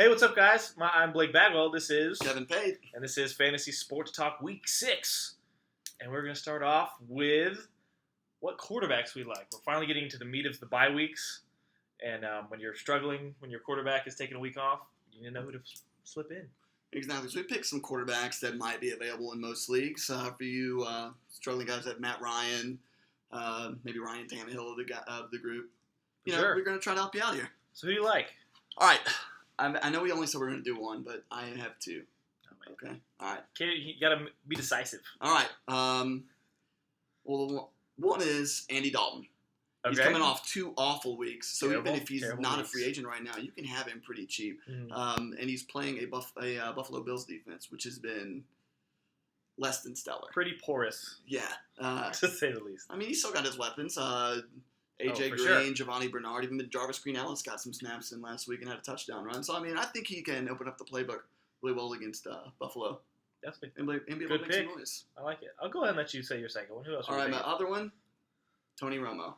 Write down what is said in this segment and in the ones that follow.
Hey, what's up, guys? I'm Blake Bagwell. This is Kevin Pate. and this is Fantasy Sports Talk Week 6. And we're going to start off with what quarterbacks we like. We're finally getting to the meat of the bye weeks. And when you're struggling, when your quarterback is taking a week off, you need to know who to slip in. Exactly. So we picked some quarterbacks that might be available in most leagues. For you struggling guys like Matt Ryan, maybe Ryan Tannehill of the group. Sure. We're going to try to help you out here. So who do you like? All right. I know we only said we're going to do one, but I have two. Oh, Okay. All right. You got to be decisive. All right. Well, one is Andy Dalton. Okay. He's coming off 2 awful weeks, so even if he's not weeks. a free agent right now, you can have him pretty cheap. Mhm. And he's playing a Buffalo Bills defense, which has been less than stellar. Pretty porous, Yeah. to say the least. I mean, he's still got his weapons. A.J. for Green, sure. Giovanni Bernard, even Jarvis Green Ellis got some snaps in last week and had a touchdown run. So, I mean, I think he can open up the playbook really well against Buffalo Definitely. and be able to Good make some pick. noise. I like it. I'll go ahead and let you say your second one. Who else? All are you right, my thinking? other one, Tony Romo.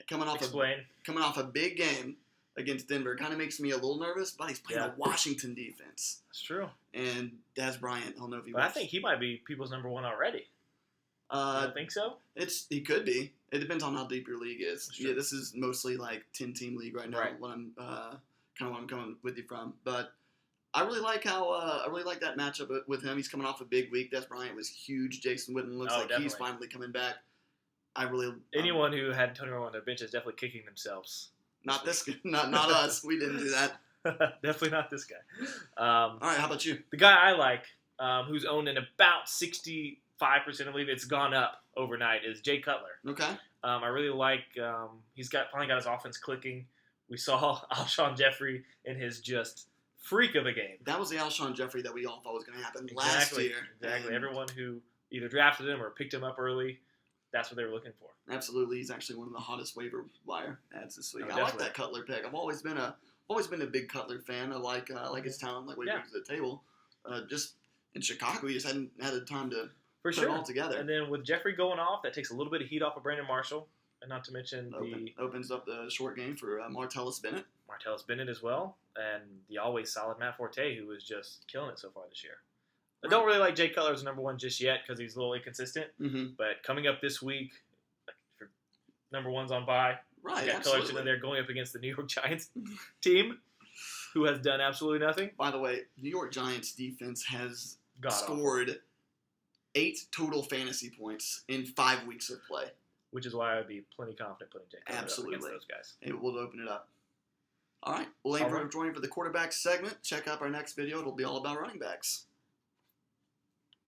Coming off a big game against Denver, kind of makes me a little nervous, but he's playing Yeah. a Washington defense. That's true. And Dez Bryant, I don't know if he But I was. think he might be people's number one already. You don't think so? He could be. It depends on how deep your league is. That's true. Yeah, this is mostly like 10-team league right now. Right. What I'm kind of what I'm coming with you from, but I really like that matchup with him. He's coming off a big week. Des Bryant was huge. Jason Witten looks like he's Definitely. finally coming back. I really Anyone who had Tony Romo on their bench is definitely kicking themselves. not not us. We didn't do that. Definitely not this guy. All right, how about you? The guy I like, who's owned in about 65% of league, it's gone up overnight, is Jay Cutler. Okay. I really like. He's finally got his offense clicking. We saw Alshon Jeffrey in his just freak of a game. That was the Alshon Jeffrey that we all thought was going to happen last year. Exactly. And Everyone who either drafted him or picked him up early, that's what they were looking for. absolutely, he's actually one of the hottest waiver wire ads this week. Oh, I like definitely. that Cutler pick. I've always been a big Cutler fan. I like his talent, like what he Yeah. brings to the table. Just in Chicago, he just hadn't had the time to For put sure. it all together. And then with Jeffrey going off, that takes a little bit of heat off of Brandon Marshall, and not to mention Opens up the short game for Martellus Bennett. Martellus Bennett as well, and the always solid Matt Forte, who is just killing it so far this year. I don't really like Jay Cutler as number one just yet because he's a little inconsistent. Mm-hmm. But coming up this week, for number one's on bye. Right, You got Cutler sitting absolutely. there going up against the New York Giants team, who has done absolutely nothing. By the way, New York Giants defense has God awful. scored 8 total fantasy points in 5 weeks of play. Which is why I'd be plenty confident putting Jay Cutler up Absolutely. against those guys. It will open it up. All right. Well, thank you for joining for the quarterback segment. Check out our next video. It'll be all about running backs.